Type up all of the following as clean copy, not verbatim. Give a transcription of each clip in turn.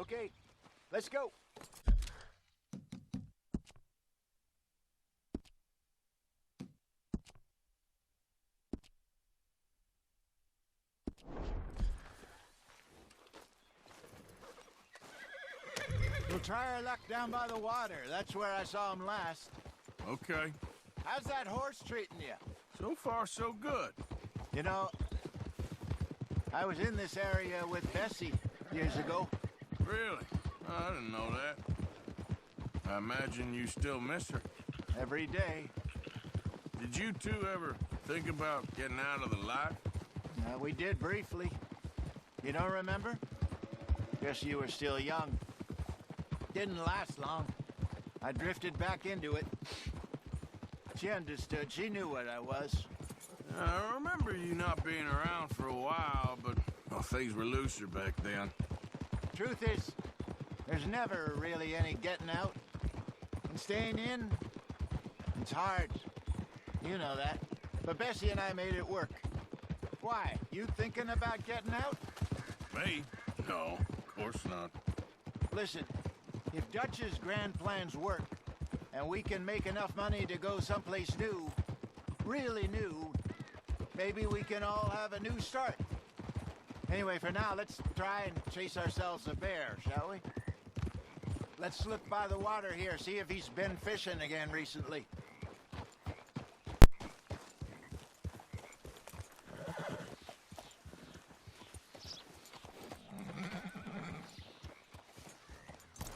Okay, let's go. We'll try our luck down by the water. That's where I saw him last. Okay. How's that horse treating you? So far, so good. You know, I was in this area with Bessie years ago. Really? I didn't know that. I imagine you still miss her. Every day. Did you two ever think about getting out of the life? We did briefly. You don't remember? Guess you were still young. Didn't last long. I drifted back into it. She understood. She knew what I was. I remember you not being around for a while, but well, things were looser back then. Truth is, there's never really any getting out. And staying in, it's hard. You know that. But Bessie and I made it work. Why? You thinking about getting out? Me? No, of course not. Listen, if Dutch's grand plans work, and we can make enough money to go someplace new, really new, maybe we can all have a new start. Anyway, for now, let's try and chase ourselves a bear, shall we? Let's slip by the water here, see if he's been fishing again recently.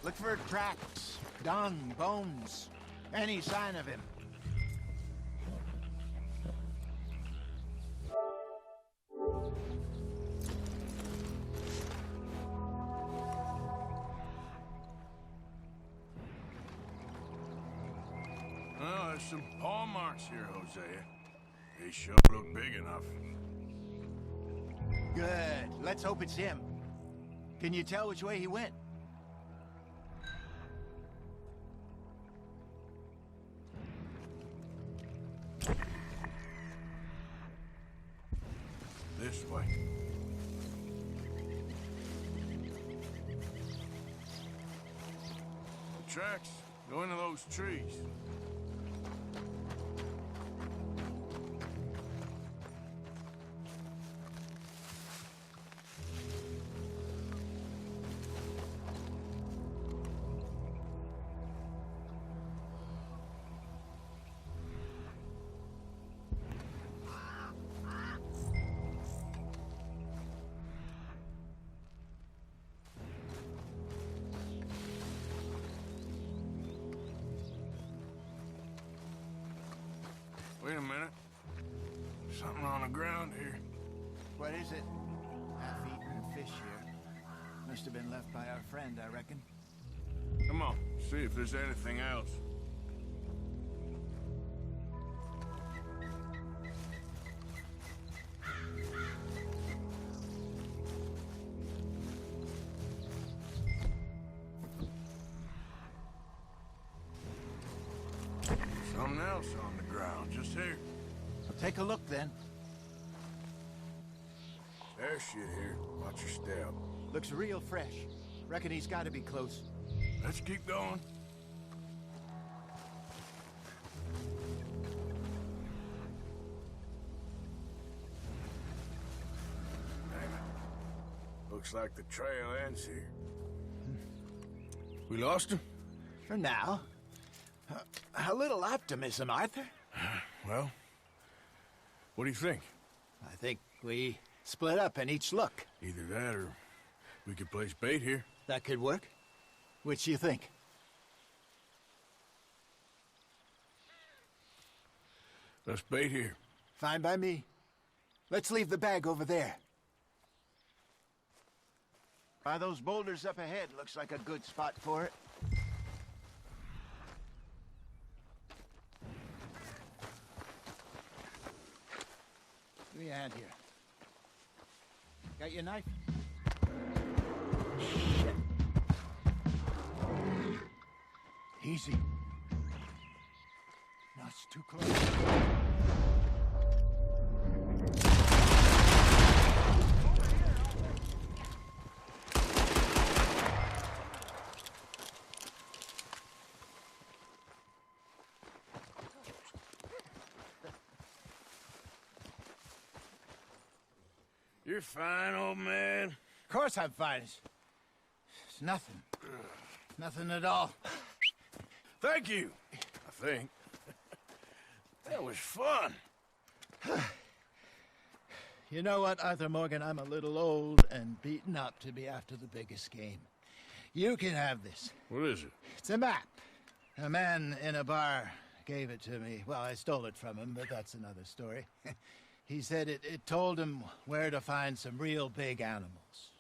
Look for tracks, dung, bones, any sign of him. Well, there's some paw marks here, Hosea. They sure look big enough. Good. Let's hope it's him. Can you tell which way he went? This way. The tracks go into those trees. Wait a minute. Something on the ground here. What is it? Half-eaten fish here. Must have been left by our friend, I reckon. Come on, see if there's anything else. Something else on the ground, just here. Take a look, then. There's shit here. Watch your step. Looks real fresh. Reckon he's got to be close. Let's keep going. Damn it. Looks like the trail ends here. We lost him? For now. A little optimism, Arthur. Well, what do you think? I think we split up and each look. Either that or we could place bait here. That could work. Which you think? Let's bait here. Fine by me. Let's leave the bag over there. By those boulders up ahead, looks like a good spot for it. Give me a hand here. Got your knife? Shit. Easy. No, it's too close. You're fine, old man. Of course I'm fine. It's nothing. Nothing at all. Thank you, I think. That was fun. You know what, Arthur Morgan? I'm a little old and beaten up to be after the biggest game. You can have this. What is it? It's a map. A man in a bar gave it to me. Well, I stole it from him, but that's another story. He said it told him where to find some real big animals.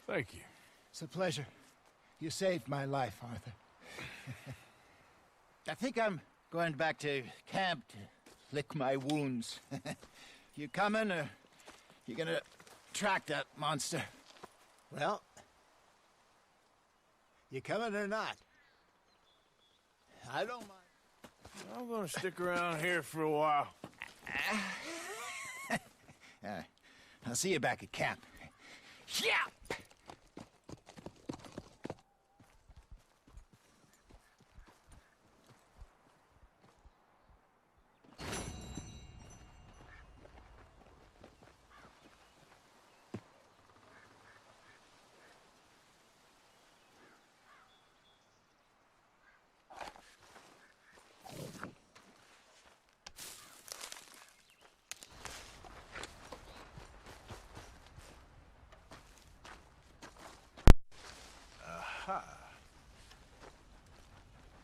Thank you. It's a pleasure. You saved my life, Arthur. I think I'm going back to camp to lick my wounds. You coming, or you gonna track that monster? Well, you coming or not? I don't mind. I'm gonna stick around here for a while. I'll see you back at camp. Yeah!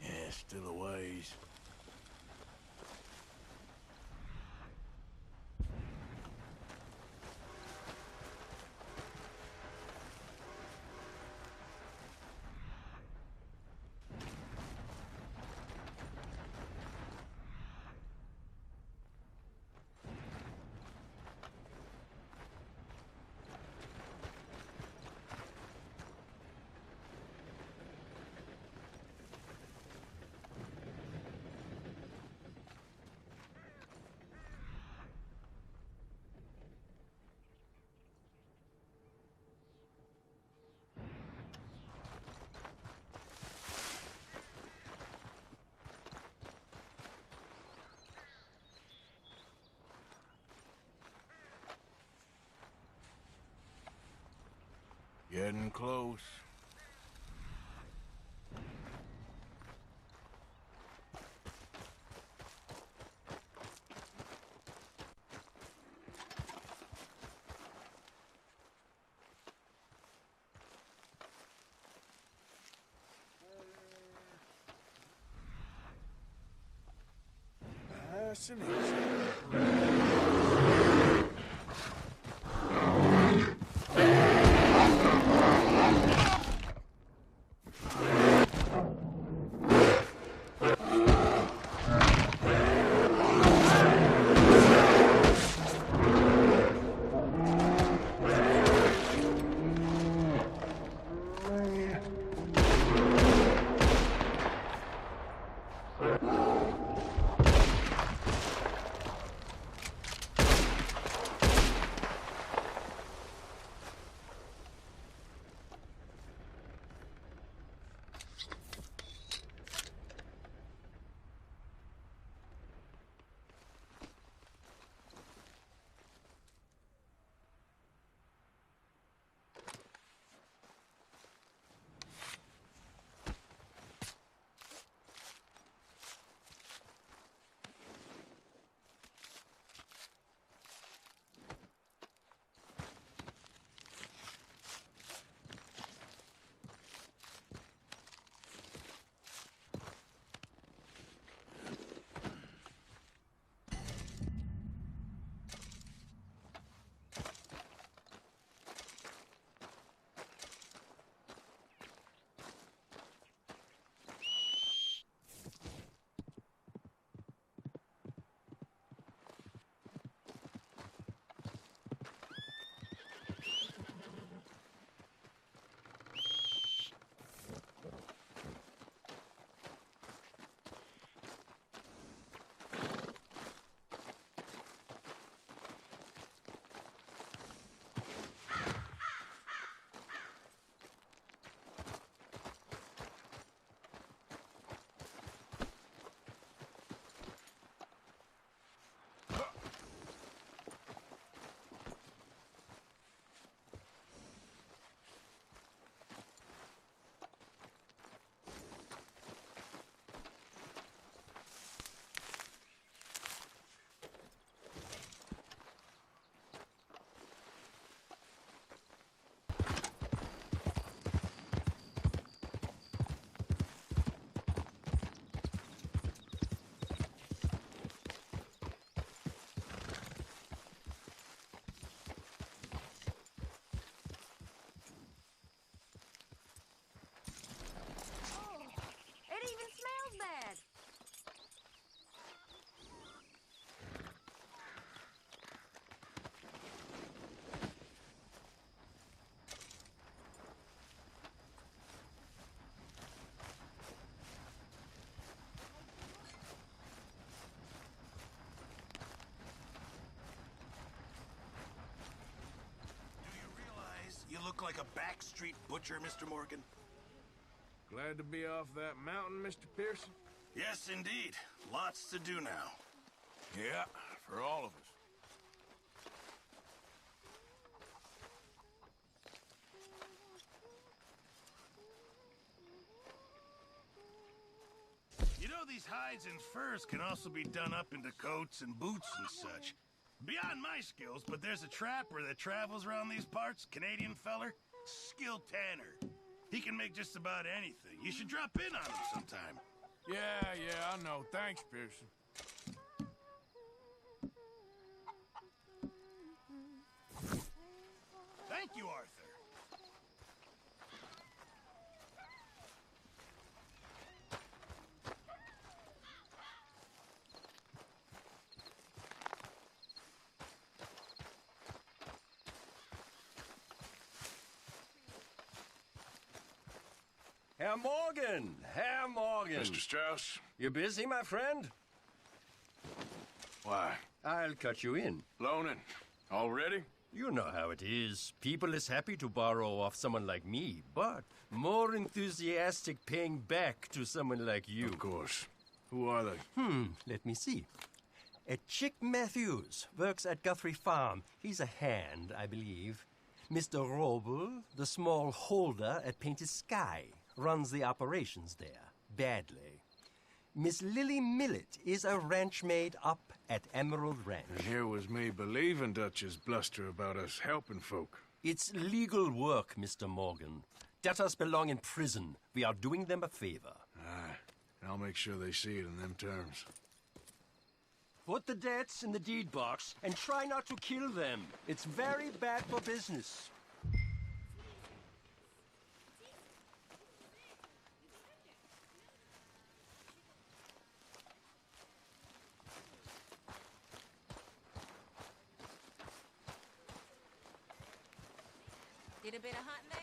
Yeah, still a ways. Getting close. Nice and easy. look like a backstreet butcher, Mr. Morgan? Glad to be off that mountain, Mr. Pearson? Yes, indeed. Lots to do now. Yeah, for all of us. You know, these hides and furs can also be done up into coats and boots and such. Beyond my skills, but there's a trapper that travels around these parts, Canadian feller, skilled tanner. He can make just about anything. You should drop in on him sometime. Yeah, I know. Thanks, Pearson. Thank you, Arthur. Herr Morgan! Herr Morgan! Mr. Strauss? You busy, my friend? Why? I'll cut you in. Loaning? Already? You know how it is. People is happy to borrow off someone like me, but more enthusiastic paying back to someone like you. Of course. Who are they? Let me see. Chick Matthews works at Guthrie Farm. He's a hand, I believe. Mr. Roble, the small holder at Painted Sky, runs the operations there, badly. Miss Lily Millet is a ranch maid up at Emerald Ranch. And here was me believing Dutch's bluster about us helping folk. It's legal work, Mr. Morgan. Debtors belong in prison. We are doing them a favor. Aye, and I'll make sure they see it in them terms. Put the debts in the deed box and try not to kill them. It's very bad for business. Did a bit of hunting there?